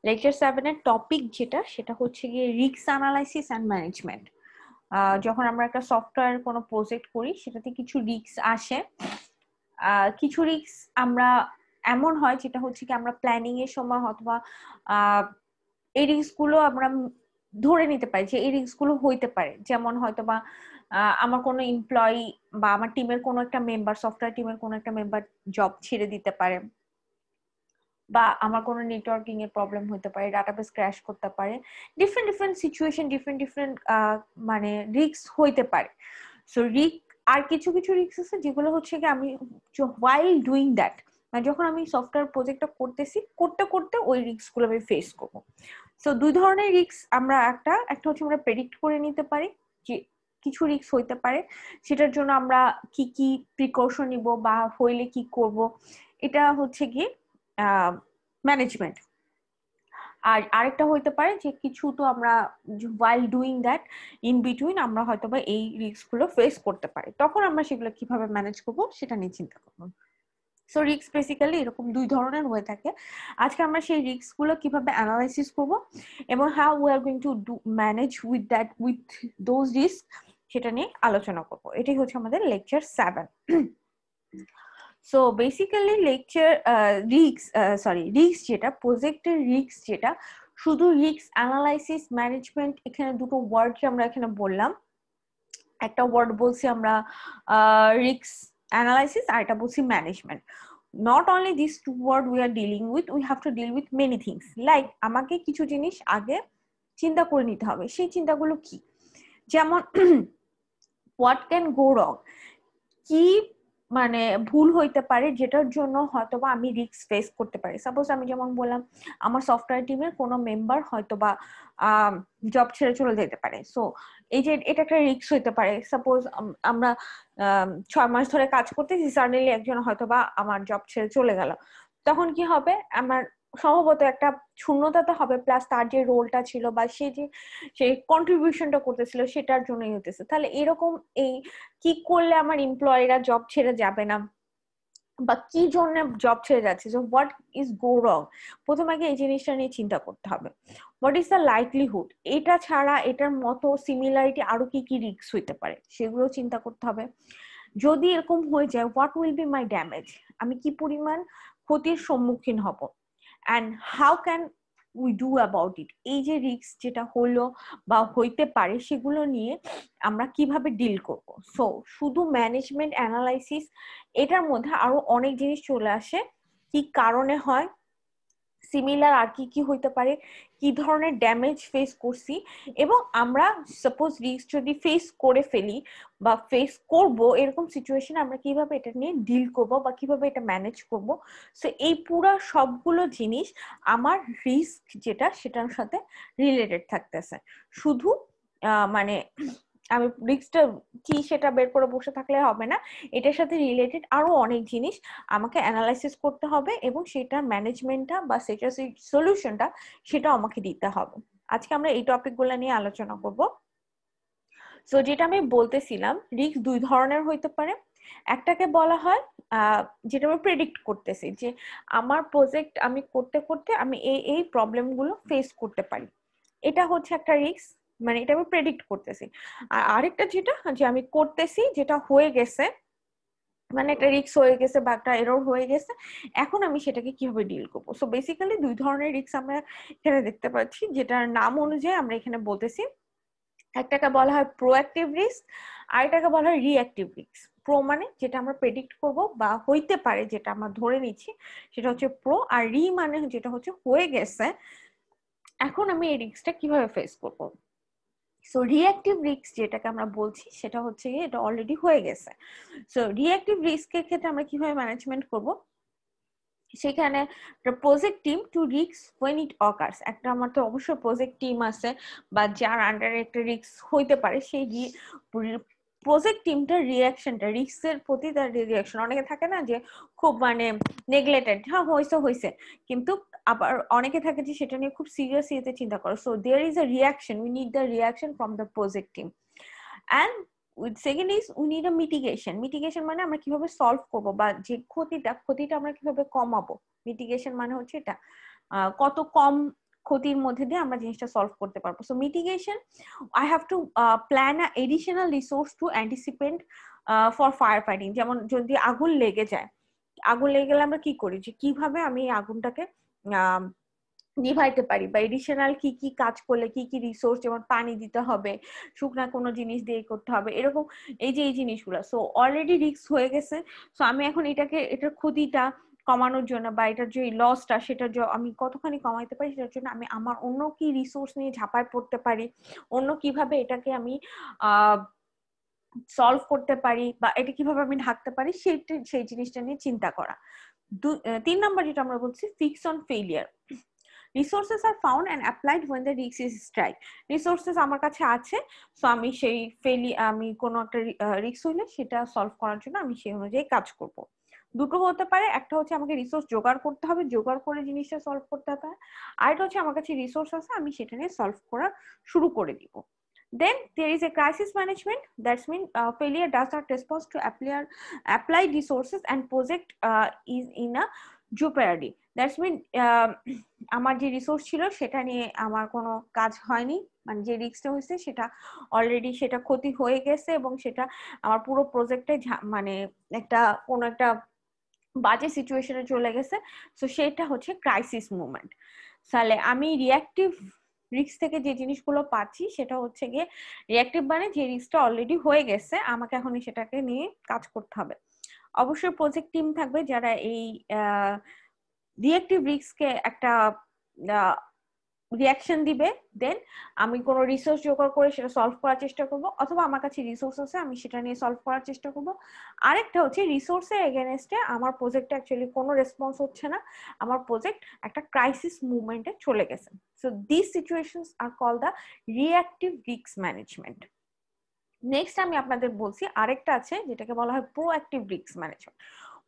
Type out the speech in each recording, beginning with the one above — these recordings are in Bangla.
লেকচার 7 এর টপিক যেটা সেটা হচ্ছে গিয়ে রিস্ক অ্যানালাইসিস এন্ড ম্যানেজমেন্ট। যখন আমরা একটা সফটওয়্যার কোনো প্রজেক্ট করি সেটাতে কিছু রিস্ক আসে। কিছু রিস্ক আমরা এমন হয় যেটা হচ্ছে কি আমরা প্ল্যানিং এর সময় অথবা এই রিস্ক গুলো আমরা ধরে নিতে পারি যে এই রিস্ক গুলো হইতে পারে। যেমন হয়তোবা আমার কোনো এমপ্লয়ি বা আমার টিমের কোনো একটা মেম্বার, সফটওয়্যার টিমের কোনো একটা মেম্বার জব ছেড়ে দিতে পারে, বা আমার কোনো নেটওয়ার্কিং এর প্রবলেম হতে পারে, ডাটাবেস ক্র্যাশ করতে পারে। Different different situation, different different মানে রিস্ক হইতে পারে। সো রিস্ক আর কিছু কিছু রিস্ক আছে যেগুলো হচ্ছে কি আমি while ডুইং দ্যাট, মানে যখন আমি সফটওয়্যার প্রজেক্টটা করতেছি করতে করতে ওই রিস্ক গুলো আমি ফেস করবো। সো দুই ধরনের রিস্ক আমরা একটা হচ্ছে আমরা প্রেডিক্ট করে নিতে পারি যে কিছু রিস্ক হইতে পারে, সেটার জন্য আমরা কি কি প্রিকশন নিব বা হইলে কি করব, এটা হচ্ছে কি ম্যানেজমেন্ট। আর আরেকটা হইতে পারে যে কিছু তো আমরা while doing that in between আমরা হয়তোবা এই রিস্ক গুলো ফেস করতে পারি, তখন আমরা সেগুলো কিভাবে ম্যানেজ করব সেটা নিয়ে চিন্তা করবো। সো রিস্ক বেসিক্যালি এরকম দুই ধরনের হয়ে থাকে। আজকে আমরা সেই রিস্ক গুলো কিভাবে অ্যানালাইসিস করব এবং how we are going to do manage with that with those risk সেটা নিয়ে আলোচনা করব। এটাই হচ্ছে আমাদের lecture 7। So basically lecture risk যেটা প্রজেক্টের রিস্ক যেটা শুধু রিস্ক অ্যানালাইসিস ম্যানেজমেন্ট, এখানে দুটো ওয়ার্ড আমরা এখানে বললাম। একটা ওয়ার্ড বলছি আমরা রিস্ক অ্যানালাইসিস, আর একটা বলছি management. not only these two words we are dealing with, we have to deal with many things, like আমাকে কিছু জিনিস আগে চিন্তা করে নিতে হবে। সেই চিন্তাগুলো কি? যেমন what can go wrong, কি মানে ভুল হইতে পারে যেটার জন্য হয়তোবা আমি রিস্ক ফেস করতে পারি। সাপোজ আমি যেমন বললাম আমার সফটওয়্যার টিমের কোনো মেম্বার হয়তোবা জব ছেড়ে চলে যেতে পারে। সো এই যে এটা একটা রিস্ক হইতে পারে। সাপোজ আমরা 6 মাস ধরে কাজ করতেছি, সাডেনলি একজন হয়তোবা আমার জব ছেড়ে চলে গেল, তখন কি হবে? আমার সম্ভবত একটা শূন্যতা তো হবে, প্লাস তার যে রোলটা ছিল বা সে যে সেই কন্ট্রিবিউশনটা করতেছিল সেটার জন্যই হতেছে। তাহলে এরকম এই কি করলে আমার এমপ্লয়িরা জব ছেড়ে যাবে না, বা কি জন্য জব ছেড়ে যাচ্ছে, যে হোয়াট ইজ গো রং, প্রথমে আগে এই জিনিসটা নিয়ে চিন্তা করতে হবে। হোয়াট ইজ দ্য লাইকলিহুড, এটা ছাড়া এটার মতো সিমিলারিটি আরো কি কি রিস্ক হইতে পারে সেগুলো চিন্তা করতে হবে। যদি এরকম হয়ে যায় what will be my damage, আমি কি পরিমাণ ক্ষতির সম্মুখীন হব, and how can we do about it, এই যে রিস্ক যেটা হলো বা হইতে পারে সেগুলো নিয়ে আমরা কিভাবে ডিল করব। সো শুধু ম্যানেজমেন্ট অ্যানালাইসিস, এটার মধ্যে আরো অনেক জিনিস চলে আসে, কি কারণে হয়, সিমিলার আর কি কি হইতে পারে, কি ধরনের ড্যামেজ ফেস করছি, এবং আমরা সাপোজ রিস্ক যদি ফেস করে ফেলি বা ফেস করব এরকম সিচুয়েশন আমরা কিভাবে এটা নিয়ে ডিল করব বা কিভাবে এটা ম্যানেজ করব। সো এই পুরো সবগুলো জিনিস আমার রিস্ক যেটা সেটার সাথে রিলেটেড থাকতেছে। শুধু মানে আমি রিস্কটা কি সেটা বের করে বসে থাকলে হবে না, এটার সাথে রিলেটেড আরো অনেক জিনিস আমাকে অ্যানালাইসিস করতে হবে এবং সেটার ম্যানেজমেন্টটা বা সেটার সলিউশনটা সেটা আমাকে দিতে হবে। আজকে আমরা এই টপিকগুলো নিয়ে আলোচনা করব। সো যেটা আমি বলতেছিলাম, রিস্ক দুই ধরনের হইতে পারে। একটাকে বলা হয় যেটা আমি প্রেডিক্ট করতেছি, যে আমার প্রজেক্ট আমি করতে করতে আমি এই প্রবলেমগুলো ফেস করতে পারি, এটা হচ্ছে একটা রিস্ক, মানে এটা আমি প্রেডিক্ট করতেছি। আর আরেকটা যেটা যে আমি করতেছি, যেটা হয়ে গেছে, মানে একটা রিস্ক হয়ে গেছে বা একটা এরর হয়ে গেছে, এখন আমি সেটাকে কিভাবে ডিল করবো। সো বেসিক্যালি দুই ধরনের রিস্ক আমরা এখানে দেখতে পাচ্ছি, যেটার নাম অনুযায়ী আমরা এখানে বলতেছি। একটাকে বলা হয় প্রোঅ্যাক্টিভ রিস্ক, আর এটাকে বলা হয় রিঅ্যাক্টিভ রিস্ক। প্রো মানে যেটা আমরা প্রেডিক্ট করব বা হইতে পারে, যেটা আমরা ধরে নিচ্ছি সেটা হচ্ছে প্রো, আর রি মানে যেটা হচ্ছে হয়ে গেছে, এখন আমি এই রিস্কটা কিভাবে ফেস করবো। সো রিঅ্যাক্টিভ রিস্ক যেটাকে আমরা বলছি সেটা হচ্ছে এটা অলরেডি হয়ে গেছে। সো রিঅ্যাক্টিভ রিস্কের ক্ষেত্রে আমরা কিভাবে ম্যানেজমেন্ট করব, সেখানে project team to risk when it occurs, একটা আমার তো অবশ্যই প্রজেক্ট টিম আছে বা যার আন্ডারে একটা রিস্ক হইতে পারে, সেই প্রজেক্ট টিমটার রিয়াকশনটা রিস্কের প্রতি তার রিয়াকশন, অনেকে থাকে না যে খুব মানে নেগলেক্টেড, হ্যাঁ হয়েছে, কিন্তু আবার অনেকে থাকে যে সেটা নিয়ে খুব সিরিয়াস ইয়েতে চিন্তা করে। So there is a reaction, we need the reaction from the project team. And second is we need a mitigation মানে আমরা কিভাবে সলভ করব বা যে ক্ষতিটা আমরা কিভাবে কমাবো। মিটিগেশন মানে হচ্ছে এটা কত কম ক্ষতির মধ্যে দিয়ে আমরা জিনিসটা সলভ করতে পারবো। So mitigation, I have to plan a additional resource to anticipate for fire fighting. যেমন যদি আগুন লেগে যায়, আগুন লেগে গেলে আমরা কি করি, যে কিভাবে আমি এই আগুনটাকে নিভাইতে পারি, বা এডিশনাল কি কি কাজ করলে কি কি রিসোর্স, যেমন পানি দিতে হবে, শুকনা কোনো জিনিস দিয়ে করতে হবে, এরকম এই যে এই জিনিসগুলো। সো অলরেডি রিস্ক হয়ে গেছে, সো আমি এখন এটার ক্ষতিটা কমানোর জন্য, বা এটার যে লসটা সেটা আমি কতখানি কমাইতে পারি, সেটার জন্য আমি আমার অন্য কি রিসোর্স নিয়ে ঝাঁপায় পড়তে পারি, অন্য কিভাবে এটাকে আমি সলভ করতে পারি, বা এটা কিভাবে আমি ঢাকতে পারি, সেই জিনিসটা নিয়ে চিন্তা করা। 3 নাম্বার যেটা আমরা বলছি, fix on failure. Resources are found and applied when the risk is strike. Resources আমার কাছে আছে, সো আমি সেই আমি কোনো একটা রিস্ক হইলে সেটা সলভ করার জন্য আমি সেই অনুযায়ী কাজ করব। দুটো হতে পারে, একটা হচ্ছে আমাকে রিসোর্স জোগাড় করতে হবে, জোগাড় করে জিনিসটা সলভ করতে হবে, আর এটা হচ্ছে আমার কাছে রিসোর্স আছে, আমি সেটা নিয়ে সলভ করা শুরু করে দিব। Then there is a crisis management. That's mean failure does not respond to applied resources and project is in a jeopardy. That's mean আমার যে রিসোর্স ছিল সেটা নিয়ে আমার কোনো কাজ হয়নি, মানে যে রিস্কটা হয়েছে সেটা অলরেডি সেটা ক্ষতি হয়ে গেছে, এবং সেটা আমার পুরো প্রজেক্টে মানে কোনো একটা বাজে সিচুয়েশনে চলে গেছে। সো সেটা হচ্ছে ক্রাইসিস মুভমেন্ট। তাহলে আমি রিঅ্যাক্টিভ রিস্ক থেকে যে জিনিসগুলো পাচ্ছি সেটা হচ্ছে গিয়ে রিঅ্যাক্টিভ, মানে যে রিস্কটা অলরেডি হয়ে গেছে, আমাকে এখন সেটাকে নিয়ে কাজ করতে হবে। অবশ্যই প্রজেক্ট টিম থাকবে যারা এই রিঅ্যাক্টিভ রিস্ককে একটা রিয়াকশন দিবে। দেন আমি কোনো রিসোর্স জোগাড় করে সেটা সলভ করার চেষ্টা করব, অথবা আমার কাছে রিসোর্স আছে আমি সেটা নিয়ে সলভ করার চেষ্টা করব। আরেকটা হচ্ছে রিসোর্সের এগেনস্টে আমার প্রজেক্টে অ্যাকচুয়ালি কোনো রেসপন্স হচ্ছে না, আমার প্রজেক্ট একটা ক্রাইসিস মুভমেন্টে চলে গেছে। So this situations are call the reactive risk management. Next আমি আপনাদের বলছি আরেকটা আছে যেটাকে বলা হয় proactive risk management.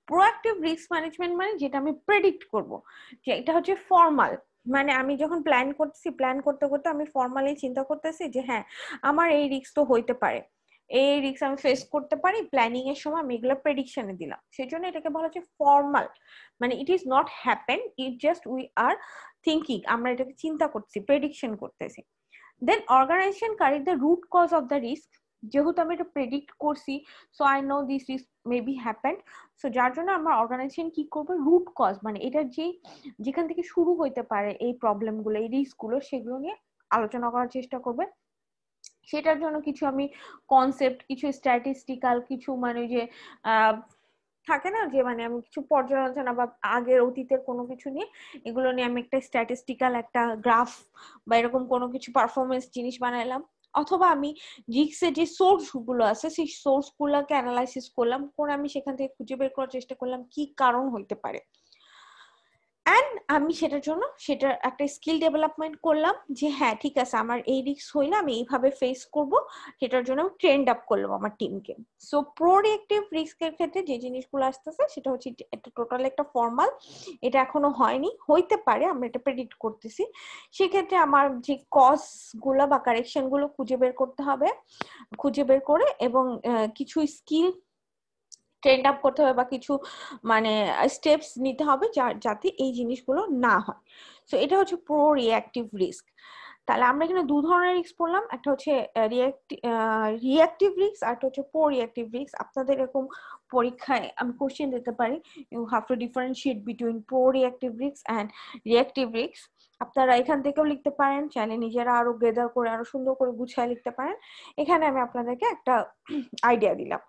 Proactive risk management মানে যেটা আমি প্রেডিক্ট করব, যে এটা হচ্ছে ফর্মাল, মানে আমি যখন প্ল্যান করতেছি, প্ল্যান করতে করতে আমি ফর্মালি চিন্তা করতেছি যে হ্যাঁ আমার এই রিস্ক তো হইতে পারে, এই রিস্ক আমি ফেস করতে পারি, প্ল্যানিং এর সময় আমি এগুলো প্রেডিকশনে দিলাম, সেজন্য এটাকে বলা হচ্ছে ফর্মাল। মানে it is not happen, it just we are thinking, আমরা এটাকে চিন্তা করতেছি, প্রেডিকশন করতেছি। Then organisation carry the root cause of the risk, যেহেতু আমি এটা প্রেডিক্ট করছি, so I know this risk may be happened, so যার জন্য আমার অর্গানাইজেশন কি করবে, রুট কজ মানে এটার যেখান থেকে শুরু হইতে পারে এই প্রবলেমগুলো, এই রিস্কগুলো, সেগুলো নিয়ে আলোচনা করার চেষ্টা করবে। সেটার জন্য কিছু আমি কনসেপ্ট, কিছু স্ট্যাটিস্টিক্যাল, কিছু মানে যে থাকে না যে মানে আমি কিছু পর্যালোচনা বা আগের অতীতের কোনো কিছু নিয়ে, এগুলো নিয়ে আমি একটা স্ট্যাটিস্টিক্যাল একটা গ্রাফ বা এরকম কোনো কিছু পারফরমেন্স জিনিস বানাইলাম, অথবা আমি রিস্কের যে সোর্স গুলো আছে সেই সোর্স গুলোকে অ্যানালাইসিস করলাম, করে আমি সেখান থেকে খুঁজে বের করার চেষ্টা করলাম কি কারণ হইতে পারে, এন্ড আমি সেটার জন্য সেটার একটা স্কিল ডেভেলপমেন্ট করলাম, যে হ্যাঁ ঠিক আছে আমার এই রিস্ক হইলে আমি এইভাবে ফেস করব, সেটার জন্য আমি ট্রেন্ড আপ করলাম আমার টিমকে। সো প্রো রিঅ্যাক্টিভ রিস্কের ক্ষেত্রে যে জিনিসগুলো আসতেছে সেটা হচ্ছে এটা টোটাল একটা ফর্মাল, এটা এখনো হয়নি, হইতে পারে, আমরা এটা প্রেডিক্ট করতেছি। সেক্ষেত্রে আমার যে কজ গুলো বা কারেকশন গুলো খুঁজে বের করতে হবে, খুঁজে বের করে এবং কিছু স্কিল ট্রেন্ড আপ করতে হবে বা কিছু মানে স্টেপস নিতে হবে যাতে এই জিনিসগুলো না হয়। সো এটা হচ্ছে প্রো রিঅ্যাক্টিভ রিস্ক। তাহলে আমরা এখানে দু ধরনের রিস্ক পড়লাম, একটা হচ্ছে রিঅ্যাক্টিভ রিস্ক আর একটা হচ্ছে প্রো রিঅ্যাক্টিভ রিস্ক। আপনাদের এরকম পরীক্ষায় আমি কোশ্চেন দিতে পারি, you have to differentiate between pro reactive risk and reactive risk. আপনারা এখান থেকেও লিখতে পারেন, চাইলে নিজেরা আরো গেদার করে আরো সুন্দর করে গুছিয়ে লিখতে পারেন। এখানে আমি আপনাদেরকে একটা আইডিয়া দিলাম।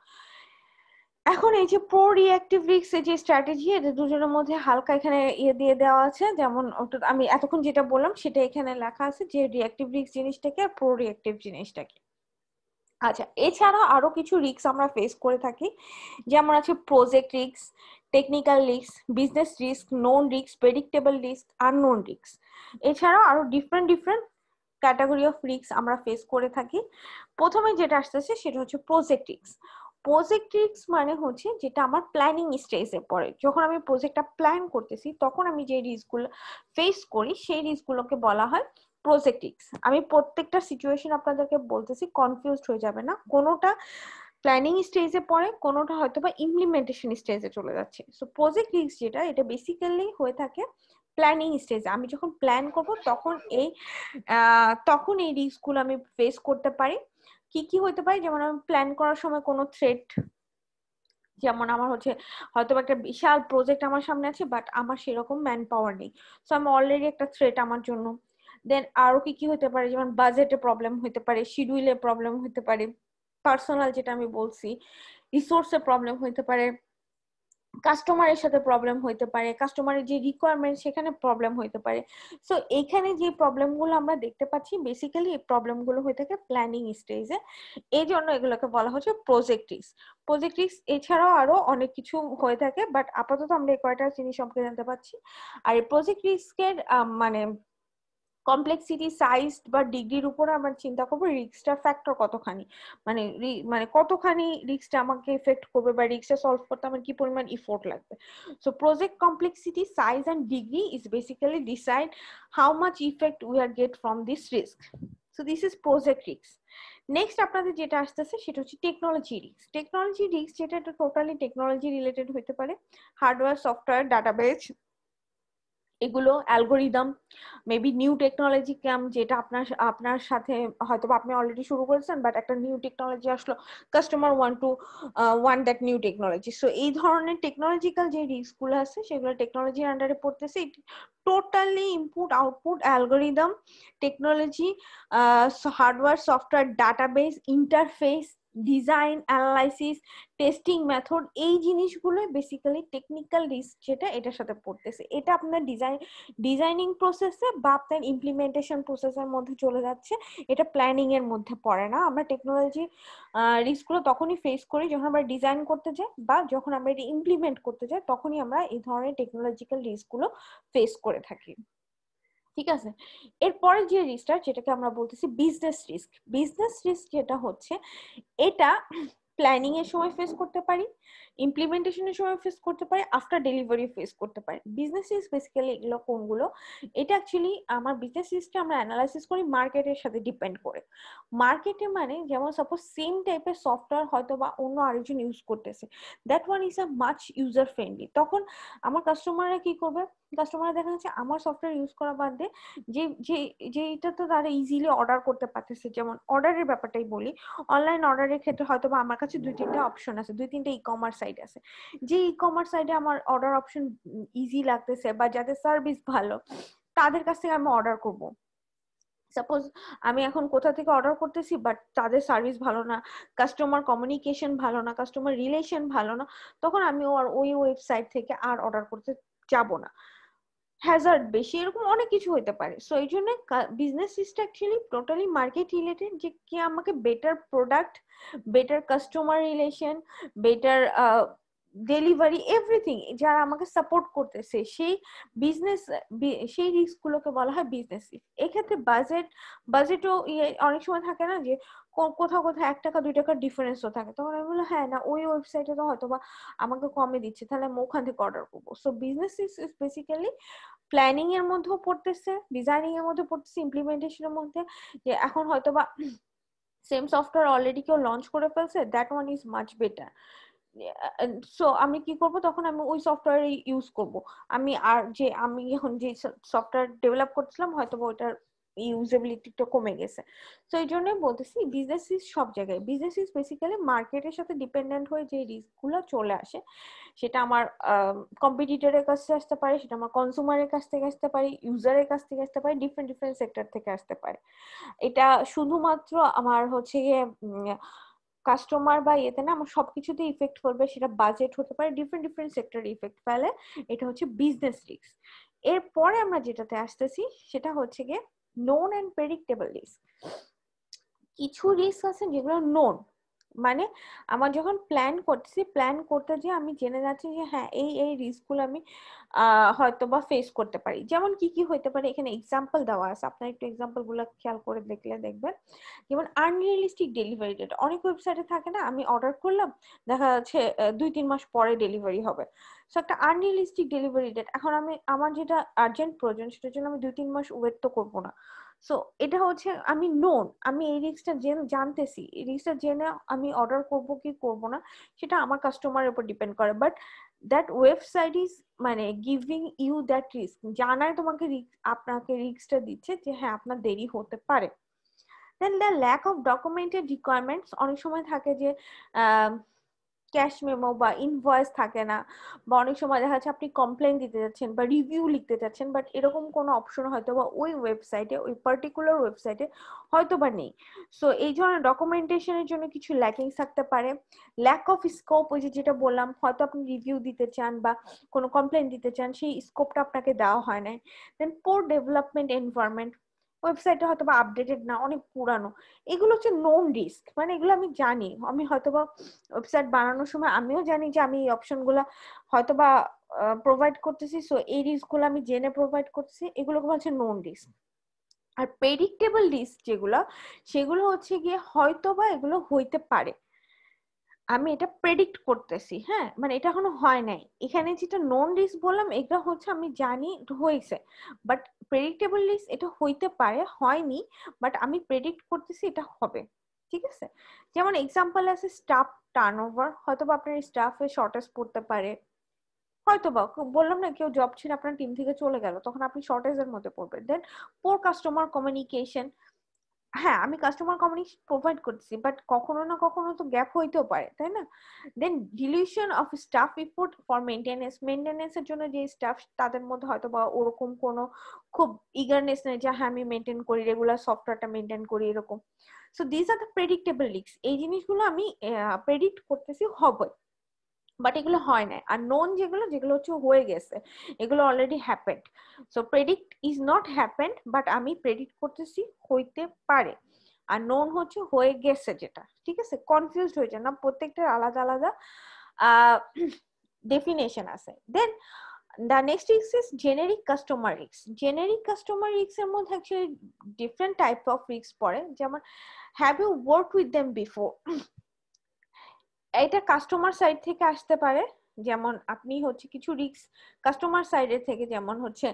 এখন এই যে প্রো রিঅ্যাক্টিভ রিস্ক যে স্ট্র্যাটেজি, এটা দুজনের মধ্যে হালকা এখানে দিয়ে দেওয়া আছে, যেমন আমি এতক্ষণ যেটা বললাম সেটা এখানে লেখা আছে যে রিঅ্যাক্টিভ রিস্ক জিনিসটাকে আর প্রো রিঅ্যাক্টিভ জিনিসটাকে। আচ্ছা, এছাড়া আরো কিছু রিস্ক আমরা ফেস করে থাকি, যেমন আছে project risk, technical risk, business risk, known risk, predictable risk, unknown risk. এছাড়াও আরো ডিফারেন্ট ক্যাটাগরি অফ রিস্ক আমরা ফেস করে থাকি। প্রথমে যেটা আসতেছে সেটা হচ্ছে প্রজেক্ট রিস্ক। প্রজেক্ট রিস্ক মানে হচ্ছে যেটা আমার প্ল্যানিং স্টেজে পড়ে, যখন আমি প্রজেক্টটা প্ল্যান করতেছি তখন আমি যে রিস্কগুলো ফেস করি সেই রিস্কগুলোকে বলা হয় প্রজেক্ট রিস্ক। আমি প্রত্যেকটা সিচুয়েশন আপনাদেরকে বলতেছি, কনফিউজড হয়ে যাবে না, কোনোটা প্ল্যানিং স্টেজে পড়ে, কোনোটা হয়তো বা ইমপ্লিমেন্টেশন স্টেজে চলে যাচ্ছে। সো প্রজেক্ট রিস্ক যেটা, এটা বেসিক্যালি হয়ে থাকে প্ল্যানিং স্টেজে আমি যখন প্ল্যান করব তখন এই রিস্ক গুলো আমি ফেস করতে পারি। কি কি হতে পারে, যেমন আমি প্ল্যান করার সময় কোনো থ্রেট, যেমন আমার হয়তো একটা বিশাল প্রজেক্ট আমার সামনে আছে বাট আমার সেরকম ম্যান পাওয়ার নেই, সো আমি অলরেডি একটা থ্রেট আমার জন্য। দেন আরো কি কি হতে পারে, যেমন বাজেটে প্রবলেম হতে পারে, শিডিউলে প্রবলেম হতে পারে, পার্সোনাল যেটা আমি বলছি রিসোর্সে প্রবলেম হতে পারে, কাস্টমারের সাথে প্রবলেম হইতে পারে, কাস্টমারের যে রিকোয়ারমেন্ট সেখানে প্রবলেম হইতে পারে। সো এখানে যে প্রবলেমগুলো আমরা দেখতে পাচ্ছি বেসিক্যালি এই প্রবলেমগুলো হয়ে থাকে প্ল্যানিং স্টেজে। এই জন্য এগুলোকে বলা হচ্ছে প্রজেক্ট রিস্ক। প্রজেক্ট রিস্ক এছাড়াও আরো অনেক কিছু হয়ে থাকে, বাট আপাতত আমরা এই কয়টা জিনিস সম্পর্কে জানতে পারছি। আর এই প্রজেক্ট রিস্কের মানে কমপ্লেক্সিটি, সাইজ বা ডিগ্রির উপর আমরা চিন্তা করবো রিস্কটা ফ্যাক্টর কতখানি, মানে মানে কতখানি রিস্কটা আমাকে এফেক্ট করবে বা রিস্কটা সলভ করতে আমার কি পরিমাণ এফোর্ট লাগবে। So project complexity, size and degree is basically decide how much effect we are get from this risk. So this is project risk. Next আপনাদের যেটা আসতেছে সেটা হচ্ছে টেকনোলজি রিস্ক। টেকনোলজি রিস্ক যেটা টোটালি টেকনোলজি রিলেটেড হতে পারে, হার্ডওয়্যার, সফটওয়্যার, ডাটাবেস, এগুলো algorithm, maybe new technology came, যেটা আপনার সাথে হয়তো আপনি অলরেডি শুরু করেছেন বাট একটা নিউ টেকনোলজি আসলো, customer one that new technology. So এই ধরনের টেকনোলজিক্যাল যে রিস্ক গুলো আছে সেগুলো টেকনোলজির আন্ডারে পড়তেছে। Totally input output algorithm, technology, hardware, software, database, interface, design, analysis, testing method, এই জিনিসগুলো বেসিক্যালি টেকনিক্যাল রিস্ক যেটা এটার সাথে পড়তেছে। এটা আপনার ডিজাইনিং প্রসেসে বা আপনার ইমপ্লিমেন্টেশন প্রসেসের মধ্যে চলে যাচ্ছে, এটা প্ল্যানিং এর মধ্যে পড়ে না। আমরা টেকনোলজি রিস্কগুলো তখনই ফেস করি যখন আমরা ডিজাইন করতে যাই বা যখন আমরা এটা ইমপ্লিমেন্ট করতে যাই, তখনই আমরা এই ধরনের টেকনোলজিক্যাল রিস্কগুলো ফেস করে থাকি। ঠিক আছে, এরপরে যে রিস্কটা যেটাকে আমরা বলতেছি বিজনেস রিস্ক। বিজনেস রিস্ক যেটা হচ্ছে এটা প্ল্যানিং এর সময় ফেস করতে পারি, ইমপ্লিমেন্টেশনের সময় ফেস করতে পারি, আফটার ডেলিভারি ফেস করতে পারি। বিজনেস রিস্ক বেসিক্যালি এগুলো কোনগুলো, এটা অ্যাকচুয়ালি আমার বিজনেস রিস্ককে আমরা অ্যানালাইসিস করি মার্কেটের সাথে ডিপেন্ড করে। মার্কেটে মানে যেমন সাপোজ সেম টাইপের সফটওয়্যার হয়তো বা অন্য আরেকজন ইউজ করতেছে, that one is a much user friendly, তখন আমার কাস্টমাররা কি করবে, কাস্টমাররা দেখা যাচ্ছে আমার সফটওয়্যার ইউজ করা বাদ দিয়ে যে যে যেটা তো তারা ইজিলি অর্ডার করতে পারতেছে, যেমন অর্ডারের ব্যাপারটাই বলি, অনলাইন অর্ডারের ক্ষেত্রে হয়তো বা আমার কাছে 2-3টা অপশন আছে, 2-3টা ই কমার্স সাইট আছে, যে ই কমার্স সাইটে আমার অর্ডার অপশন ইজি লাগতেছে বা যাদের সার্ভিস ভালো তাদের কাছ থেকে আমি অর্ডার করব। সাপোজ আমি এখন কোথা থেকে অর্ডার করতেছি বাট তাদের সার্ভিস ভালো না, কাস্টমার কমিউনিকেশন ভালো না, কাস্টমার রিলেশন ভালো না, তখন আমি ওই ওয়েবসাইট থেকে আর অর্ডার করতে যাব না, হ্যাজার্ড বেশি, এরকম অনেক কিছু হতে পারে। সো এই জন্য business risk actually totally market related, যে কি আমাকে better product, better customer relation, better delivery, everything যারা আমাকে সাপোর্ট করতেছে সেই বিজনেস, সেই রিস্ক গুলোকে বলা হয় বিজনেস রিস্ক। এক্ষেত্রে বাজেটও অনেক সময় থাকে না যে কোথাও কোথাও 1 টাকা 2 টাকার ডিফারেন্সও থাকে, তখন আমি বললাম হ্যাঁ না ওই ওয়েবসাইটে তো হয়তো বা আমাকে কমে দিচ্ছে, তাহলে আমি ওখান থেকে অর্ডার করবো। So business risk is basically planning এর মধ্যেও পড়তেছে, ডিজাইনিং এর মধ্যে পড়তেছে, ইমপ্লিমেন্টেশনের মধ্যে, যে এখন হয়তো বা সেম সফটওয়্যার অলরেডি কেউ লঞ্চ করে ফেলছে, that one is much better. So আমি কি করব, তখন আমি ওই সফটওয়্যার ইউজ করব। আমি এখন যে সফটওয়্যার ডেভেলপ করছিলাম হয়তো বা ওইটার ইউজেবিলিটিটা কমে গেছে। তো এই জন্য বলতেছি বিজনেস ইজ সব জায়গায়, বিজনেস ইজ বেসিক্যালি মার্কেটের সাথে ডিপেন্ডেন্ট হয়ে যে রিস্ক গুলো চলে আসে, সেটা আমার কম্পিটিটরের কাছ থেকে আসতে পারে, সেটা আমার কনসুমারের কাছ থেকে আসতে পারে, ইউজারের কাছ থেকে আসতে পারে, ডিফারেন্ট ডিফারেন্ট সেক্টর থেকে আসতে পারে। এটা শুধুমাত্র আমার হচ্ছে গিয়ে কাস্টমার বা ইয়েতে না, আমার সবকিছুতে ইফেক্ট করবে, সেটা বাজেট হতে পারে, ডিফারেন্ট ডিফারেন্ট সেক্টরে ইফেক্ট ফেলে, এটা হচ্ছে বিজনেস রিস্ক। এরপরে আমরা যেটাতে আসতেছি সেটা হচ্ছে গিয়ে নোন এন্ড প্রেডিক্টেবল রিস্ক। কিছু রিস্ক আছে যেগুলো নোন, মানে আমার যখন প্ল্যান করতেছি, প্ল্যান করতে যে আমি জেনে যাচ্ছি যে হ্যাঁ এই এই রিস্ক গুলো আমি হয়তো বা ফেস করতে পারি। যেমন কি কি হইতে পারে এখানে এক্সাম্পল দেওয়া আছে, আপনার একটু এক্সাম্পল গুলো খেয়াল করে দেখলে দেখবেন। যেমন আনরিয়েলিস্টিক ডেলিভারি ডেট, অনেক ওয়েবসাইটে থাকে না, আমি অর্ডার করলাম দেখা যাচ্ছে 2-3 মাস পরে ডেলিভারি হবে। সো একটা আনরিয়েলিস্টিক ডেলিভারি ডেট, এখন আমার যেটা আর্জেন্ট প্রয়োজন সেটার জন্য আমি 2-3 মাস ওয়েট তো করবো না। সো এটা হচ্ছে আমি নোন, আমি এই রিস্কটা জানতেছি, এই রিস্কটা জেনে আমি অর্ডার করব কি করব না সেটা আমার কাস্টমারের উপর ডিপেন্ড করে। বাট দ্যাট ওয়েবসাইট ইজ মানে গিভিং ইউ দ্যাট রিস্ক, জানায় তোমাকে আপনাকে রিস্কটা দিচ্ছে যে হ্যাঁ আপনার দেরি হতে পারে। Then the lack of documented requirements, অনেক সময় থাকে যে ক্যাশ মেমো বা ইনভয়েস থাকে না, বা অনেক সময় দেখা যাচ্ছে আপনি কমপ্লেন দিতে যাচ্ছেন বা রিভিউ লিখতে যাচ্ছেন, বাট এরকম কোনো অপশন হয়তো বা ওই ওয়েবসাইটে, ওই পার্টিকুলার ওয়েবসাইটে হয়তো বা নেই। সো এই ধরনের ডকুমেন্টেশনের জন্য কিছু ল্যাকিংস থাকতে পারে। ল্যাক অফ স্কোপ, ওই যেটা বললাম, হয়তো আপনি রিভিউ দিতে চান বা কোনো কমপ্লেন দিতে চান, সেই স্কোপটা আপনাকে দেওয়া হয় না। দেন পোর ডেভেলপমেন্ট এনভায়রনমেন্ট, ওয়েবসাইটটা হয়তো বা আপডেটেড না, অনেক পুরানো। এগুলো হচ্ছে নোন রিস্ক, মানে এগুলো আমি জানি, আমি হয়তো বা ওয়েবসাইট বানানোর সময় আমিও জানি যে আমি এই অপশনগুলো হয়তো বা প্রোভাইড করতেছি, সো এই রিস্ক গুলো আমি জেনে প্রোভাইড করতেছি, এগুলো হচ্ছে নোন রিস্ক। আর প্রেডিক্টেবল রিস্ক যেগুলো, সেগুলো হচ্ছে গিয়ে হয়তো বা এগুলো হইতে পারে, আমি এটা প্রেডিক্ট করতেছি, হ্যাঁ মানে এটা এখনো হয় নাই। এখানে যেটা নন রিস্ক বললাম এটা হচ্ছে আমি জানি হয়েছে, বাট প্রেডিক্টেবল রিস্ক এটা হইতে পারে, হয়নি, বাট আমি প্রেডিক্ট করতেছি এটা হবে। ঠিক আছে, যেমন এক্সাম্পল আছে স্টাফ টার্নওভার, হয়তো বা আপনার স্টাফের শর্টেজ পড়তে পারে, হয়তো বা বললাম না কেউ জব ছেড়ে আপনার টিম থেকে চলে গেল, তখন আপনি শর্টেজের মধ্যে পড়বেন। দেন পোর কাস্টমার কমিউনিকেশন, হ্যাঁ আমি কাস্টমার কমিউনিকেশন প্রোভাইড করতেছি, বাট কখনো না কখনো তো গ্যাপ হইতেও পারে, তাই না? Then dilution of staff report for মেনটেনেন্সের জন্য যে স্টাফ, তাদের মধ্যে হয়তো বা ওরকম কোনো খুব ইগারনেস নেই যে হ্যাঁ আমি মেনটেন করি, রেগুলার সফটওয়্যারটা মেনটেন করি, এরকম। So this are the predictable risk, এই জিনিসগুলো আমি প্রেডিক্ট করতেছি হবে, বাট এগুলো হয় না। আর নোন যেগুলো, যেগুলো হচ্ছে হয়ে গেছে, এগুলো already happened. So predict is not happened, but আমি প্রেডিক্ট করতেছি হইতে পারে। আর নোন হচ্ছে হয়ে গেছে যেটা, ঠিক আছে? কনফিউজড হয়ে যায় না, প্রত্যেকটার আলাদা আলাদা ডেফিনেশন আছে। দেন the next risk is generic customer risk. Generic customer risk এর মধ্যে actually different type of risk পড়ে, যেমন have you worked with them before, এটা কাস্টমার সাইড থেকে আসতে পারে। যেমন আপনি হচ্ছে কিছু রিস্ক কাস্টমার সাইডের থেকে, যেমন হচ্ছে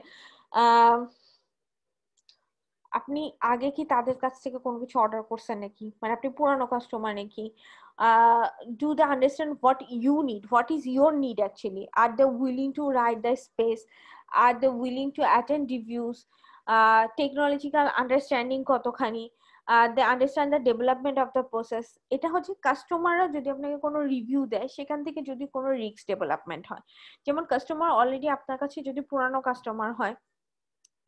আপনি আগে কি তাদের কাছ থেকে কোনো কিছু অর্ডার করছেন নাকি, মানে আপনি পুরানো কাস্টমার নাকি, do they understand what you need, what is your need actually, are they willing to write the space, are they willing to attend reviews, technological understanding কতখানি, they understand the development of the process. এটা হচ্ছে কাস্টমাররা যদি আপনাকে কোনো রিভিউ দেয়, সেখান থেকে যদি কোনো রিস্ক ডেভেলপমেন্ট হয়, যেমন কাস্টমার অলরেডি আপনার কাছে যদি পুরানো কাস্টমার হয়,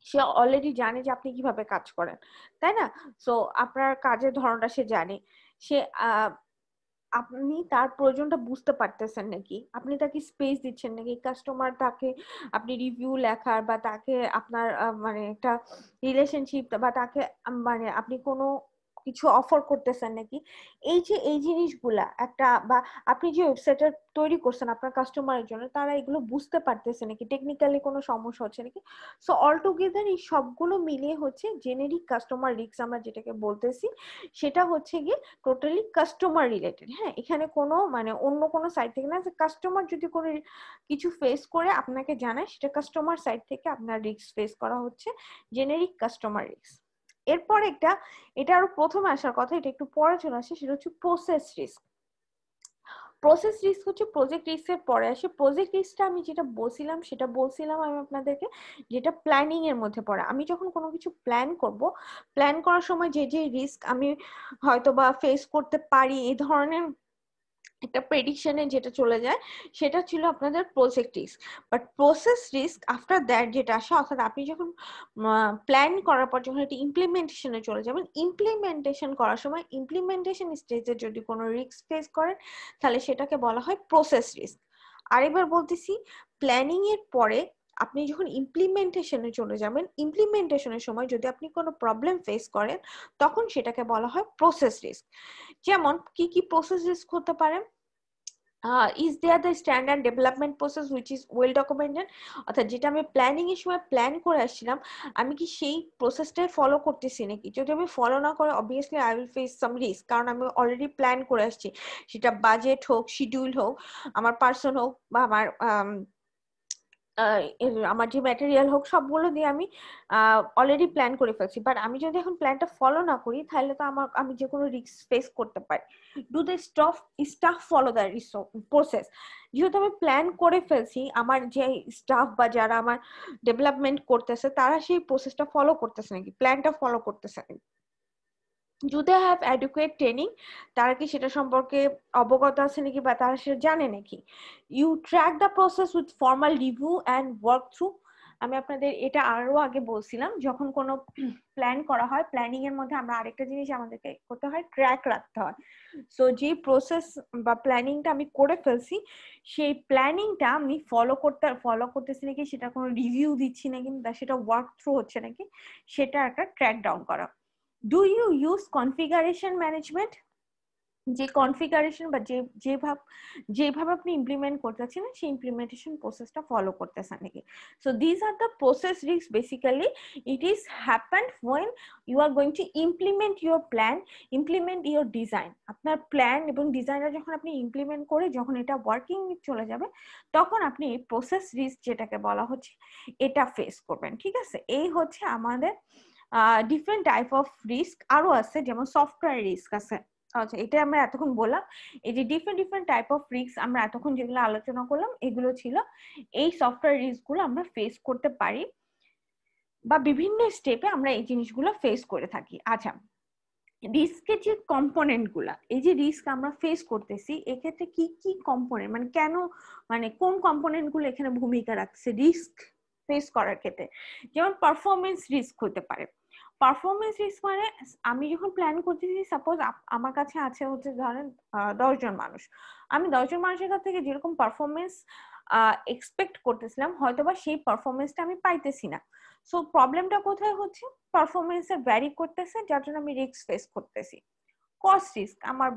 সে অলরেডি জানে যে আপনি কিভাবে কাজ করেন, তাই না? সো আপনার কাজের ধরনটা সে জানে, সে আপনি তার প্রয়োজনটা বুঝতে পারতেছেন নাকি, আপনি তাকে স্পেস দিচ্ছেন নাকি, কাস্টমার তাকে আপনি রিভিউ লেখার বা তাকে আপনার মানে একটা রিলেশনশিপ, বা তাকে মানে আপনি কোনো কিছু অফার করতেছেন নাকি, এই যে এই জিনিসগুলা একটা, বা আপনি যে ওয়েবসাইটটা তৈরি করছেন আপনার কাস্টমারের জন্য, তারা এগুলো বুঝতে পারতেছে নাকি, টেকনিক্যালি কোনো সমস্যা হচ্ছে নাকি। সো অল টুগেদার এই সবগুলো মিলিয়ে হচ্ছে জেনেরিক কাস্টমার রিস্ক আমরা যেটাকে বলতেছি, সেটা হচ্ছে গিয়ে টোটালি কাস্টমার রিলেটেড। হ্যাঁ, এখানে কোনো মানে অন্য কোনো সাইড থেকে না, যে কাস্টমার যদি কোনো কিছু ফেস করে আপনাকে জানায়, সেটা কাস্টমার সাইড থেকে আপনার রিস্ক ফেস করা হচ্ছে জেনেরিক কাস্টমার রিস্ক। এরপর এটা আরো প্রথমে আসার কথা, এটা একটু পরে চলে আসে, সেটা হচ্ছে প্রসেস রিস্ক। প্রসেস রিস্ক হচ্ছে প্রজেক্ট রিস্কের পরে আসে। প্রজেক্ট রিস্কটা আমি যেটা বলছিলাম আমি আপনাদেরকে, যেটা প্ল্যানিং এর মধ্যে পড়ে। আমি যখন কোনো কিছু প্ল্যান করব, প্ল্যান করার সময় যে যে রিস্ক আমি হয়তো বা ফেস করতে পারি, এই ধরনের একটা প্রেডিকশনে যেটা চলে যায়, সেটা ছিল আপনাদের project risk. But process risk after that যেটা আসে, অর্থাৎ আপনি যখন প্ল্যান করার পর যখন এটি ইমপ্লিমেন্টেশনে চলে যাবেন, ইমপ্লিমেন্টেশন করার সময় ইমপ্লিমেন্টেশন স্টেজে যদি কোনো রিস্ক ফেস করেন, তাহলে সেটাকে বলা হয় প্রসেস রিস্ক। আরেকবার বলতেছি, প্ল্যানিং এর পরে আপনি যখন ইমপ্লিমেন্টেশনে চলে যাবেন, ইমপ্লিমেন্টেশনের সময় যদি আপনি কোনো প্রবলেম ফেস করেন, তখন সেটাকে বলা হয় প্রসেস রিস্ক। যেমন কি কি প্রসেস রিস্ক হতে পারে? Is there the standard development process which is well documented, অর্থাৎ যেটা আমি প্ল্যানিং এর সময় প্ল্যান করে আসছিলাম, আমি কি সেই প্রসেসটাই ফলো করতেছি নাকি? যদি আমি ফলো না করে, obviously I will face some risk, কারণ আমি অলরেডি প্ল্যান করে আসছি, সেটা বাজেট হোক, শিডিউল হোক, আমার পার্সন হোক, বা আমার আমার যে ম্যাটেরিয়াল হোক সবগুলো দিয়ে আমি অলরেডি প্ল্যান করে ফেলছি, বাট আমি যদি এখন প্ল্যানটা ফলো না করি তাহলে তো আমি যে কোনো রিস্ক ফেস করতে পারি। Do the staff follow the process? যেহেতু আমি প্ল্যান করে ফেলছি, আমার যে স্টাফ বা যারা আমার ডেভেলপমেন্ট করতেছে তারা সেই প্রসেসটা ফলো করতেছে নাকি, প্ল্যানটা ফলো করতেছে নাকি, do they have adequate training, তারা কি সেটা সম্পর্কে অবগত আছে নাকি বা তারা সেটা জানে নাকি। you track the process with formal review and work through। আমি আপনাদের এটা আরো আগে বলছিলাম, যখন কোনো প্ল্যান করা হয়, প্ল্যানিং এর মধ্যে আমরা আরেকটা জিনিস আমাদেরকে করতে হয়, ট্র্যাক রাখতে হয়। সো যে প্রসেস বা প্ল্যানিংটা আমি করে ফেলছি, সেই প্ল্যানিংটা আমি ফলো করতেছি নাকি, সেটা কোনো রিভিউ দিচ্ছি নাকি, বা সেটা ওয়ার্ক থ্রু হচ্ছে নাকি, সেটা একটা ট্র্যাক ডাউন করা। Do you use configuration management? যে কনফিগারেশন বা যেভাবে আপনি ইমপ্লিমেন্ট করতেছেন সেই ইমপ্লিমেন্টেশন প্রসেসটা ফলো করতেছেন নাকি। So this are the process risk. Basically it is happened when you are going to implement your plan, implement your design। আপনার প্ল্যান এবং ডিজাইনটা যখন আপনি ইমপ্লিমেন্ট করে যখন এটা ওয়ার্কিং চলে যাবে, তখন আপনি প্রসেস রিস্ক যেটাকে বলা হচ্ছে এটা ফেস করবেন। ঠিক আছে, এই হচ্ছে আমাদের ডিফারেন্ট টাইপ অফ রিস্ক। আরো আছে, যেমন সফটওয়্যার রিস্ক আছে। আচ্ছা, এটা আমরা এতক্ষণ বললাম, এই যে ডিফারেন্ট টাইপ অফ রিস্ক আমরা এতক্ষণ যেগুলো আলোচনা করলাম, এগুলো ছিল এই সফটওয়্যার রিস্ক গুলো আমরা ফেস করতে পারি বা বিভিন্ন স্টেপে আমরা এই জিনিসগুলো ফেস করে থাকি। আচ্ছা, রিস্কের যে কম্পোনেন্ট গুলা, এই যে রিস্ক আমরা ফেস করতেছি, এক্ষেত্রে কি কি কম্পোনেন্ট, মানে কেন, মানে কোন কম্পোনেন্ট গুলো এখানে ভূমিকা রাখছে রিস্ক ফেস করার ক্ষেত্রে। যেমন পারফরমেন্স রিস্ক হতে পারে। পারফরমেন্স রিস্ক মানে আমি যখন প্ল্যান করতেছি, সাপোজ আমার কাছে আছে হচ্ছে ধরেন 10 জন মানুষ, আমি 10 জন মানুষের কাছ থেকে যেরকম পারফরমেন্স এক্সপেক্ট করতেছিলাম, হয়তোবা সেই পারফরমেন্সটা আমি পাইতেছি না। সো প্রবলেমটা কোথায় হচ্ছে, পারফরমেন্সে ভ্যারি করতেছে, যার জন্য আমি রিস্ক ফেস করতেছি। কস্ট রিস্ক, আমার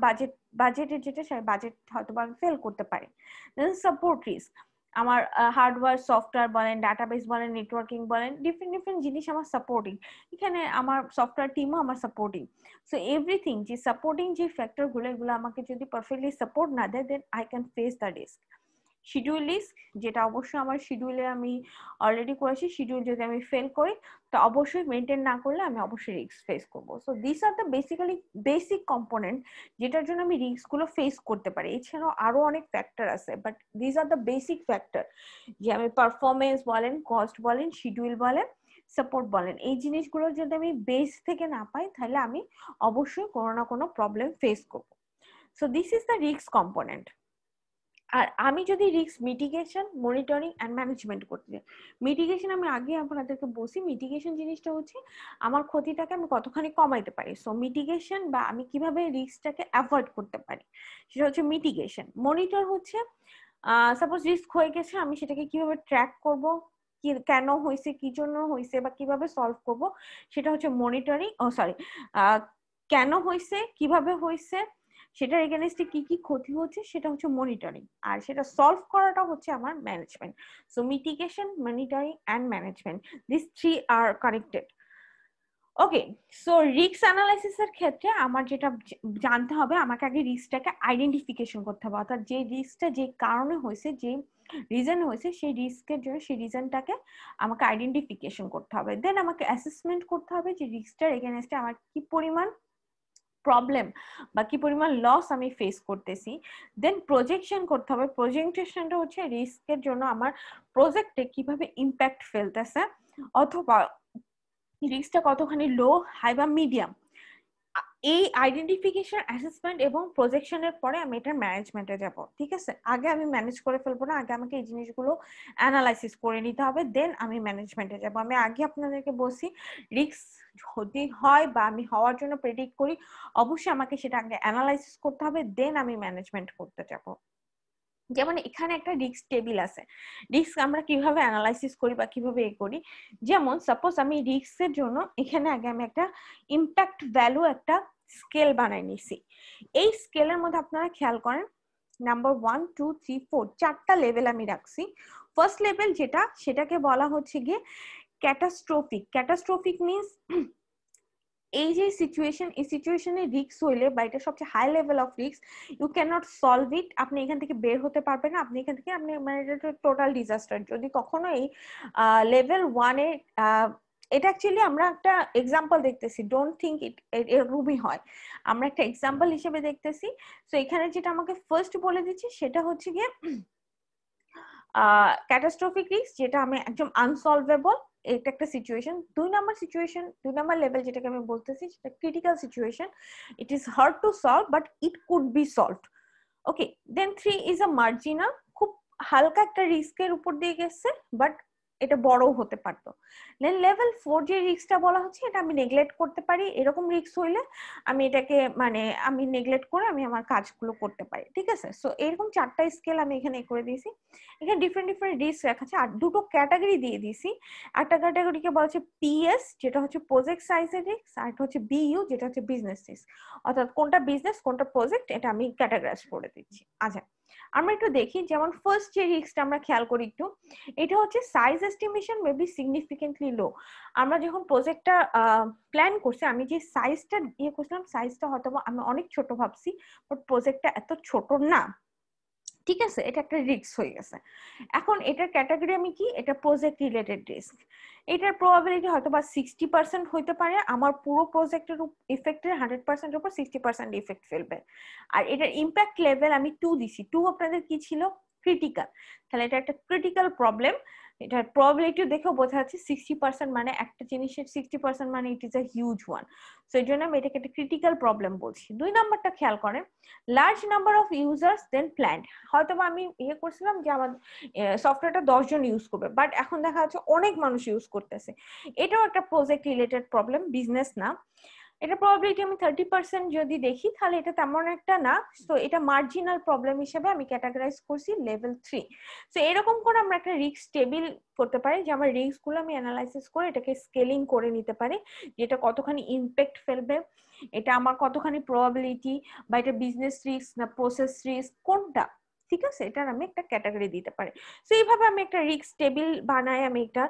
বাজেটের যেটা সেই বাজেট হয়তোবা আমি ফেল করতে পারি। দেন সাপোর্ট রিস্ক, আমার হার্ডওয়্যার সফটওয়্যার বলেন, ডাটাবেস বলেন, নেটওয়ার্কিং বলেন, ডিফারেন্ট জিনিস আমার সাপোর্টিং, এখানে আমার সফটওয়্যার টিমও আমার সাপোর্টিং। সো এভরিথিং যে সাপোর্টিং যে ফ্যাক্টর গুলো, এগুলো আমাকে যদি পারফেক্টলি সাপোর্ট না দেয়, then I can face the risk. Schedule risk, যেটা অবশ্যই আমার শিডিউলে আমি অলরেডি করেছি, শিডিউল যদি আমি ফেল করি তো অবশ্যই মেনটেন না করলে আমি অবশ্যই রিস্ক ফেস করবো। So this are the basic component যেটার জন্য আমি রিস্ক গুলো ফেস করতে পারি। এছাড়াও আরো অনেক ফ্যাক্টর আছে, but this are the basic factor, যে আমি পারফরমেন্স বলেন, কস্ট বলেন, শিডিউল বলেন, সাপোর্ট বলেন, এই জিনিসগুলো যদি আমি বেস থেকে না পাই, তাহলে আমি অবশ্যই কোনো না কোনো প্রবলেম ফেস করবো। So this is the risk component. আর আমি যদি risk mitigation, monitoring and management করতে চাই, মিটিগেশন আমি আগে আপনাদেরকে বলছি, মিটিগেশন জিনিসটা হচ্ছে আমার ক্ষতিটাকে আমি কতখানি কমাইতে পারি। সো মিটিগেশন বা আমি কিভাবে রিস্কটাকে অ্যাভয়েড করতে পারি, সেটা হচ্ছে মিটিগেশন। মনিটর হচ্ছে সাপোজ রিস্ক হয়ে গেছে, আমি সেটাকে কিভাবে ট্র্যাক করব, কি কেন হয়েছে, কি জন্য হয়েছে, বা কিভাবে সলভ করব, সেটা হচ্ছে মনিটরিং। ও সরি, কেন হয়েছে, কিভাবে হয়েছে, সেটার এগেইনস্টে কি কি ক্ষতি হচ্ছে, সেটা হচ্ছে মনিটরিং। আর সেটা সলভ করাটা হচ্ছে আমার management. So mitigation, monitoring and management, this three are connected. Okay, so risk অ্যানালাইসিসের ক্ষেত্রে আমার যেটা জানতে হবে, আমাকে আগে রিস্কটাকে আইডেন্টিফিকেশন করতে হবে, অর্থাৎ যে রিস্কটা যে কারণে হয়েছে, যে রিজন হয়েছে, সেই রিস্কের জন্য সেই রিজনটাকে আমাকে আইডেন্টিফিকেশন করতে হবে। দেন আমাকে অ্যাসেসমেন্ট করতে হবে যে রিস্কটার এগেইনস্টে আমার কি পরিমাণ প্রবলেম বা কি পরিমাণ লস আমি ফেস করতেছি। দেন প্রজেকশন করতে হবে। প্রজেকশনটা হচ্ছে রিস্কের জন্য আমার প্রজেক্টে কিভাবে ইম্প্যাক্ট ফেলতেছে, অথবা রিস্কটা কতখানি লো, হাই বা মিডিয়াম। এই আইডেন্টিফিকেশন, অ্যাসেসমেন্ট এবং প্রজেকশনের পরে আমি এটার ম্যানেজমেন্টে যাব। ঠিক আছে, আগে আমি ম্যানেজ করে ফেলবো না, আগে আমাকে এই জিনিসগুলো অ্যানালাইসিস করে নিতে হবে, দেন আমি ম্যানেজমেন্টে যাব। আমি আগে আপনাদেরকে বলছি, রিস্ক যদি হয় বা আমি হওয়ার জন্য প্রেডিক্ট করি, অবশ্যই আমাকে সেটা আগে অ্যানালাইসিস করতে হবে, দেন আমি ম্যানেজমেন্ট করতে যাব। যেমন এখানে একটা রিস্ক টেবিল আছে, রিস্ক আমরা কিভাবে অ্যানালাইসিস করি বা কিভাবে করি। যেমন সাপোজ আমি রিস্কের জন্য এখানে আগে আমি একটা ইম্প্যাক্ট ভ্যালু একটা স্কেল বানাই নিছি। এই স্কেলের মধ্যে আপনারা খেয়াল করেন, নাম্বার 1 2 3 4 চারটা লেভেল আমি রাখছি। ফার্স্ট লেভেল যেটা, সেটাকে বলা হচ্ছে গিয়ে ক্যাটাস্ট্রফিক। ক্যাটাস্ট্রফিক মিন্স এই যে সিচুয়েশন, এই সিচুয়েশনে রিস্ক হইলে বা এটা সবচেয়ে high level of risk, you can not solve it, আপনি এখান থেকে বের হতে পারবেন না, আপনি এখান থেকে আপনি মানে টোটাল ডিজাস্টার। যদি কখনো এই লেভেল 1 এ এটা অ্যাকচুয়ালি আমরা একটা এক্সাম্পল দেখতেছি, ডোন্ট থিঙ্ক ইট এরকমই হয়, আমরা একটা এক্সাম্পল হিসেবে দেখতেছি। তো এখানে যেটা আমাকে ফার্স্ট বলে দিচ্ছি সেটা হচ্ছে গিয়ে ক্যাটাস্ট্রফিক রিস্ক, যেটা আমি একদম আনসলভেবল, এটা একটা situation. 2 number situation, 2 number level যেটাকে আমি বলতেছি সেটা critical situation, it is hard to solve but it could be solved. Okay, then 3 is a marginal, খুব হালকা একটা রিস্কের উপর দিয়ে গেছে বাট এটা বড়ও হতে পারতো। দেন লেভেল 4 যে রিস্কটা বলা হচ্ছে এটা আমি নেগলেক্ট করতে পারি, এরকম রিস্ক হইলে আমি এটাকে মানে আমি নেগলেক্ট করে আমি আমার কাজগুলো করতে পারি, ঠিক আছে। সো এরকম 4টা স্কেল আমি এখানে করে দিয়েছি। এখানে ডিফারেন্ট ডিফারেন্ট রিস্ক রাখা আছে, আর দুটো ক্যাটাগরি দিয়ে দিয়েছি। একটা ক্যাটাগরিকে বলা হচ্ছে পিএস, যেটা হচ্ছে প্রজেক্ট সাইজের রিস্ক, আর একটা হচ্ছে বিইউ, যেটা হচ্ছে বিজনেস রিস্ক, অর্থাৎ কোনটা বিজনেস কোনটা প্রজেক্ট এটা আমি ক্যাটাগরাইজ করে দিচ্ছি। আচ্ছা, আমরা একটু দেখি, যেমন ফার্স্ট যে রিস্কটা আমরা খেয়াল করি একটু, এটা হচ্ছে size estimation may be significantly low. আমরা যখন প্রজেক্টটা প্ল্যান করছি, আমি যে সাইজটা ইয়ে করছিলাম, সাইজটা হয়তো আমি অনেক ছোট ভাবছি, বাট প্রজেক্টটা এত ছোট না, ঠিক আছে, এটা একটা রিস্ক হয়ে গেছে। এখন এটার ক্যাটাগরি আমি কি, এটা প্রজেক্ট রিলেটেড রিস্ক, এটার প্রবাবিলিটি হয়তো বা 60% হইতে পারে, আমার পুরো প্রজেক্টের ইফেক্টের 100% উপর 60% ইফেক্ট ফেলবে। আর এটার ইম্প্যাক্ট লেভেল আমি 2 দিছি, 2 আপনাদের কি ছিল, ক্রিটিক্যাল, তাহলে এটা একটা ক্রিটিক্যাল প্রবলেম। এটার প্রবাবিলিটি দেখেও বোঝা যাচ্ছে 60% মানে একটা জিনিসের 60% মানে it is a huge one. So এই জন্য আমি এটাকে একটা ক্রিটিক্যাল প্রবলেম বলছি। 2 নাম্বারটা খেয়াল করেন, large number of users then planned, হয়তো আমি ইয়ে করছিলাম যে আমার সফটওয়্যারটা 10 জন ইউজ করবে, বাট এখন দেখা যাচ্ছে অনেক মানুষ ইউজ করতেছে, এটাও একটা প্রজেক্ট রিলেটেড প্রবলেম, বিজনেস না। এটা প্রবাবিলিটি আমি 30% যদি দেখি তাহলে এটা তেমন একটা না, তো এটা মার্জিনাল প্রবলেম হিসেবে আমি ক্যাটাগরাইজ করছি লেভেল 3। তো এরকম করে আমরা একটা রিস্ক টেবিল করতে পারি, যে আমার রিস্ক গুলো আমি অ্যানালাইসিস করে এটাকে স্কেলিং করে নিতে পারি, যে এটা কতখানি ইম্প্যাক্ট ফেলবে, এটা আমার কতখানি প্রবাবিলিটি, বা এটা বিজনেস রিস্ক না প্রসেস রিস্ক কোনটা, ঠিক আছে, এটার আমি একটা ক্যাটাগরি দিতে পারি। তো এইভাবে আমি একটা রিস্ক টেবিল বানাই, আমি একটা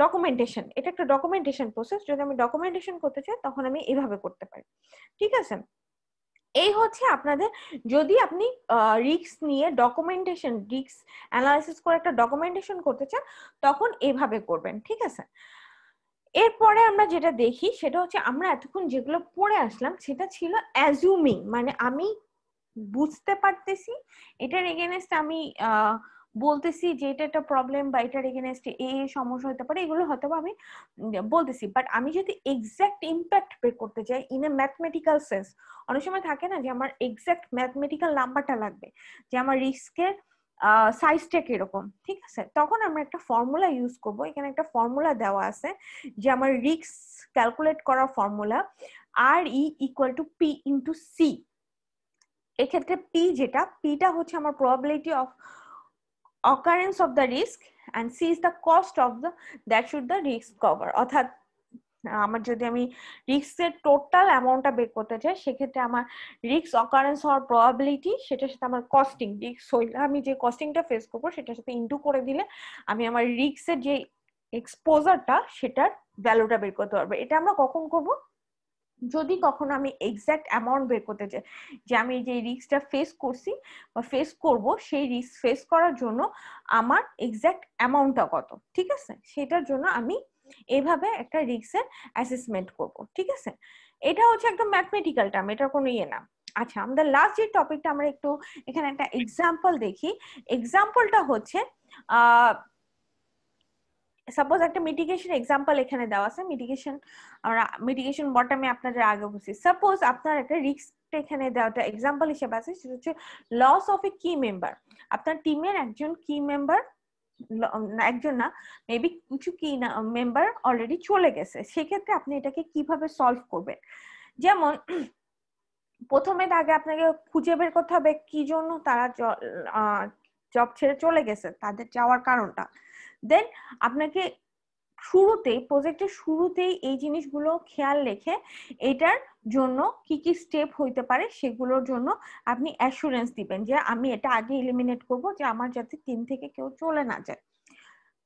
ডকুমেন্টেশন, এটা একটা ডকুমেন্টেশন প্রসেস, যদি আমি ডকুমেন্টেশন করতে চাই তখন আমি এইভাবে করতে পারি, ঠিক আছে। এই হচ্ছে আপনাদের, যদি আপনি রিস্ক নিয়ে ডকুমেন্টেশন, রিস্ক অ্যানালাইসিস করে একটা ডকুমেন্টেশন করতে চান তখন এইভাবে করবেন, ঠিক আছে। এরপরে আমরা যেটা দেখি সেটা হচ্ছে, আমরা এতক্ষণ যেগুলো পড়ে আসলাম সেটা ছিল অ্যাজুমিং, মানে আমি বুঝতে পারতেছি এটার এগেনস্ট আমি বলতেছি যে এটা একটা প্রবলেম, বা এটার এগেনস্ট এই সমস্যা হতে পারে, এগুলো হয়তো আমি বলতেছি, বাট আমি যদি এক্সাক্ট ইম্প্যাক্ট বের করতে চাই ইন এ ম্যাথমেটিক্যাল সেন্স, অনেক সময় থাকে না যে আমার এক্সাক্ট ম্যাথমেটিক্যাল নাম্বারটা লাগবে, যে আমার রিস্কের সাইজটা কিরকম, ঠিক আছে, তখন আমরা একটা ফর্মুলা ইউজ করব। এখানে একটা ফর্মুলা দেওয়া আছে, যে আমার রিস্ক ক্যালকুলেট করার ফর্মুলা আর E equal to P into C. এক্ষেত্রে পি যেটা, পিটা হচ্ছে আমার probability of occurrence of the risk and C is the cost of the that should the risk cover. অর্থাৎ আমার যদি আমি রিস্কের টোটাল অ্যামাউন্টটা বের করতে চাই, সেক্ষেত্রে আমার রিস্ক অকারেন্স হওয়ার প্রবাবিলিটি, সেটার সাথে আমার কস্টিং, রিস্ক হইলে আমি যে কস্টিংটা ফেস করবো সেটার সাথে ইনটু করে দিলে আমি আমার রিস্কের যে এক্সপোজারটা সেটার ভ্যালুটা বের করতে পারবো। এটা আমরা কখন করব, যদি কখনো আমি এক্সাক্ট অ্যামাউন্ট বের করতে চাই, যে আমি যে রিস্কটা ফেস করছি বা ফেস করব, সেই রিস্ক ফেস করার জন্য আমার এক্সাক্ট অ্যামাউন্টটা কত, ঠিক আছে, সেটার জন্য আমি এইভাবে একটা রিস্কের অ্যাসেসমেন্ট করব, ঠিক আছে। এটা হচ্ছে একদম ম্যাথমেটিক্যাল টার্ম, এটার কোনো ইয়ে না। আচ্ছা, আমাদের লাস্ট যে টপিকটা আমরা একটু এখানে একটা এক্সাম্পল দেখি। এক্সাম্পলটা হচ্ছে সাপোজ একটা মিটিগেশন এক্সাম্পল এখানে দেওয়া আছে। মিটিগেশন, আমরা মিটিগেশন বটমে আপনাদের আগে বলছি, সাপোজ আপনার একটা রিস্ক এখানে দেওয়াটা এক্সাম্পল হিসেবে আছে, সেটা হচ্ছে লস অফ এ কি মেম্বার। আপনার টিমের একজন কি মেম্বার, একজন না মেবি কিছু কি মেম্বার অলরেডি চলে গেছে, সেক্ষেত্রে আপনি এটাকে কিভাবে সলভ করবেন। যেমন প্রথমে আগে আপনাকে খুঁজে বের করতে হবে কি জন্য তারা জব ছেড়ে চলে গেছে, তাদের যাওয়ার কারণটা। দেন আপনাকে শুরুতেই, প্রজেক্টের শুরুতেই এই জিনিসগুলো খেয়াল রেখে এটার জন্য কি কি স্টেপ হইতে পারে সেগুলোর জন্য আপনি অ্যাসুরেন্স দিবেন, যে আমি এটা আগে এলিমিনেট করব, যে আমার যাতে টিম থেকে কেউ চলে না যায়।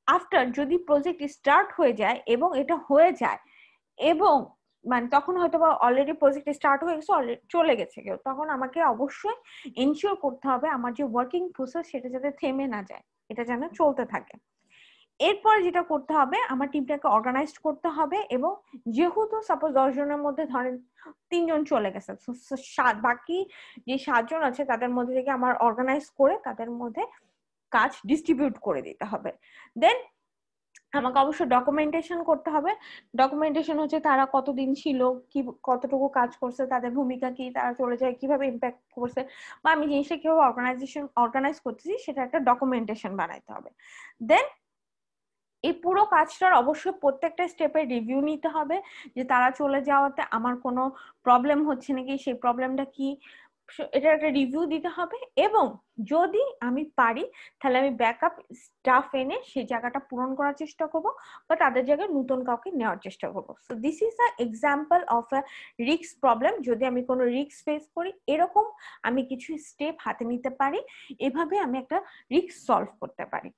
আফটার যদি প্রজেক্ট স্টার্ট হয়ে যায় এবং এটা হয়ে যায় এবং মানে তখন হয়তো বা অলরেডি প্রজেক্ট স্টার্ট হয়ে গেছে, অলরেডি চলে গেছে কেউ, তখন আমাকে অবশ্যই এনশিওর করতে হবে আমার যে ওয়ার্কিং প্রসেস সেটা যাতে থেমে না যায়, এটা যেন চলতে থাকে। এরপর যেটা করতে হবে, আমার টিমটাকে অর্গানাইজ করতে হবে, এবং যেহেতু সাপোজ 10 জনের মধ্যে ধরেন 3 জন চলে গেছে, বাকি যে 7 জন আছে তাদের মধ্যে থেকে আমার অর্গানাইজ করে তাদের মধ্যে কাজ ডিস্ট্রিবিউট করে দিতে হবে। দেন আমাকে অবশ্যই ডকুমেন্টেশন করতে হবে। ডকুমেন্টেশন হচ্ছে তারা কতদিন ছিল, কি কতটুকু কাজ করছে, তাদের ভূমিকা কি, তারা চলে যায় কিভাবে ইম্প্যাক্ট করছে, বা আমি জিনিসটা কিভাবে অর্গানাইজ করতেছি সেটা একটা ডকুমেন্টেশন বানাইতে হবে। দেন এই পুরো কাজটার অবশ্যই প্রত্যেকটা স্টেপে রিভিউ নিতে হবে, যে তারা চলে যাওয়াতে আমার কোনো প্রবলেম হচ্ছে নাকি, সেই প্রবলেমটা কি, এটা একটা রিভিউ দিতে হবে। এবং যদি আমি পারি তাহলে আমি ব্যাকআপ স্টাফ এনে সেই জায়গাটা পূরণ করার চেষ্টা করব, বা তাদের জায়গায় নতুন কাউকে নেওয়ার চেষ্টা করব। So this is a example of a risk problem. যদি আমি কোনো রিস্ক ফেস করি, এরকম আমি কিছু স্টেপ হাতে নিতে পারি, এভাবে আমি একটা রিস্ক সলভ করতে পারি।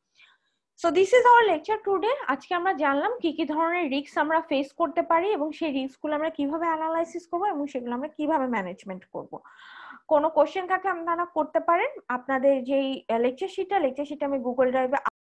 So this is our lecture today. আজকে আমরা জানলাম কি কি ধরনের রিস্ক আমরা ফেস করতে পারি, এবং সেই রিস্কগুলো আমরা কিভাবে অ্যানালাইসিস করবো, এবং সেগুলো আমরা কিভাবে ম্যানেজমেন্ট করব। কোনো কোশ্চেন থাকলে আপনারা করতে পারেন। আপনাদের যেই লেকচার শিটটা আমি গুগল ড্রাইভে